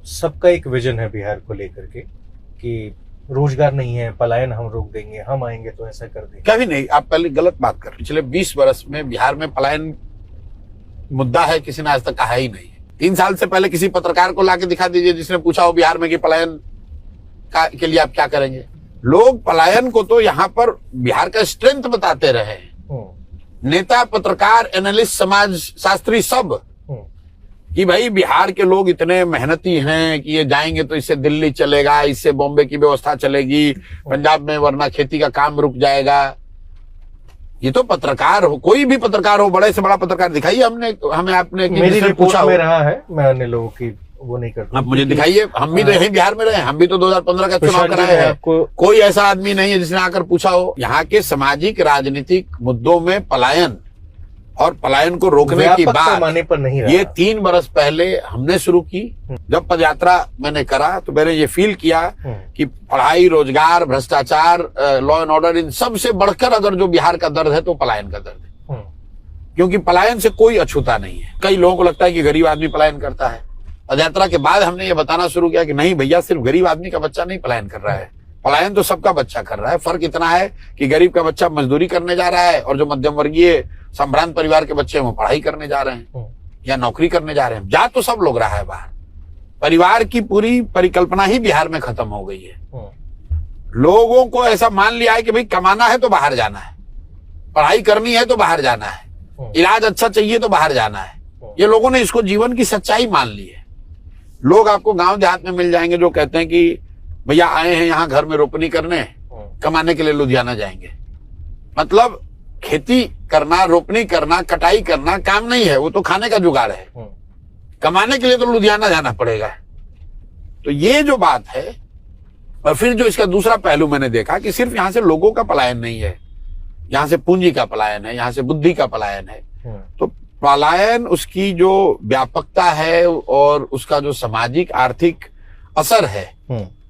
सबका एक विजन है बिहार को लेकर के कि रोजगार नहीं है, पलायन हम रोक देंगे, हम आएंगे तो ऐसा कर देंगे। कभी नहीं, आप पहले गलत बात कर रहे हैं। पिछले 20 वर्ष में बिहार में पलायन मुद्दा है, किसी ने आज तक कहा ही नहीं है। 3 साल से पहले किसी पत्रकार को लाके दिखा दीजिए जिसने पूछा हो बिहार में कि पलायन के लिए आप क्या करेंगे। लोग पलायन को तो यहाँ पर बिहार का स्ट्रेंथ बताते रहे, नेता, पत्रकार, एनालिस्ट, समाज शास्त्री सब, कि भाई बिहार के लोग इतने मेहनती हैं कि ये जाएंगे तो इससे दिल्ली चलेगा, इससे बॉम्बे की व्यवस्था चलेगी, पंजाब में वरना खेती का काम रुक जाएगा। ये तो पत्रकार हो, कोई भी पत्रकार हो, बड़े से बड़ा पत्रकार दिखाइए हमें आपने मेरी रिपोर्ट में रहा है, मैं अन्य लोगों की वो नहीं करता। आप मुझे दिखाइए, हम भी तो यहीं बिहार में रहे, हम भी तो 2015 का चुनाव कराए हैं। कोई ऐसा आदमी नहीं है जिसने आकर पूछा हो। यहाँ के सामाजिक राजनीतिक मुद्दों में पलायन और पलायन को रोकने की बात पर नहीं रहा। ये 3 बरस पहले हमने शुरू की। जब पदयात्रा मैंने करा तो मैंने ये फील किया कि पढ़ाई, रोजगार, भ्रष्टाचार, लॉ एंड ऑर्डर, इन सब से बढ़कर अगर जो बिहार का दर्द है तो पलायन का दर्द है। क्योंकि पलायन से कोई अछूता नहीं है। कई लोगों को लगता है कि गरीब आदमी पलायन करता है। पदयात्रा के बाद हमने ये बताना शुरू किया कि नहीं भैया, सिर्फ गरीब आदमी का बच्चा नहीं पलायन कर रहा है, पलायन तो सबका बच्चा कर रहा है। फर्क इतना है कि गरीब का बच्चा मजदूरी करने जा रहा है और जो मध्यम वर्गीय संभ्रांत परिवार के बच्चे हैं वो पढ़ाई करने जा रहे हैं या नौकरी करने जा रहे हैं। जा तो सब लोग रहा है बाहर। परिवार की पूरी परिकल्पना ही बिहार में खत्म हो गई है। लोगों को ऐसा मान लिया है कि भाई कमाना है तो बाहर जाना है, पढ़ाई करनी है तो बाहर जाना है, इलाज अच्छा चाहिए तो बाहर जाना है। ये लोगों ने इसको जीवन की सच्चाई मान ली है। लोग आपको गांव देहात में मिल जाएंगे जो कहते हैं कि भैया आए हैं यहाँ घर में रोपनी करने, कमाने के लिए लुधियाना जाएंगे। मतलब खेती करना, रोपनी करना, कटाई करना काम नहीं है, वो तो खाने का जुगाड़ है। कमाने के लिए तो लुधियाना जाना पड़ेगा। तो ये जो बात है, और फिर जो इसका दूसरा पहलू मैंने देखा कि सिर्फ यहाँ से लोगों का पलायन नहीं है, यहाँ से पूंजी का पलायन है, यहाँ से बुद्धि का पलायन है। तो पलायन, उसकी जो व्यापकता है और उसका जो सामाजिक आर्थिक असर है,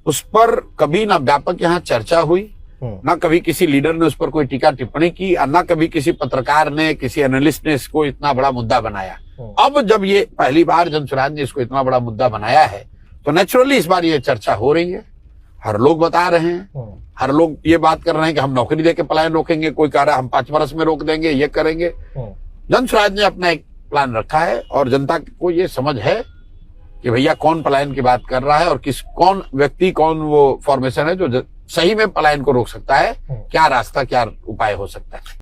उस पर कभी ना व्यापक यहाँ चर्चा हुई, ना कभी किसी लीडर ने उस पर कोई टीका टिप्पणी की, और ना कभी किसी पत्रकार ने, किसी एनालिस्ट ने इसको इतना बड़ा मुद्दा बनाया। अब जब ये पहली बार जनसुराज ने इसको इतना बड़ा मुद्दा बनाया है तो नेचुरली इस बार ये चर्चा हो रही है। हर लोग बता रहे हैं, हर लोग ये बात कर रहे हैं कि हम नौकरी देके पलायन रोकेंगे, कोई कह रहा है हम 5 वर्ष में रोक देंगे, ये करेंगे। जनसुराज ने अपना एक प्लान रखा है और जनता को ये समझ है कि भैया कौन पलायन की बात कर रहा है और कौन व्यक्ति, कौन वो फॉर्मेशन है जो सही में पलायन को रोक सकता है, क्या रास्ता, क्या उपाय हो सकता है।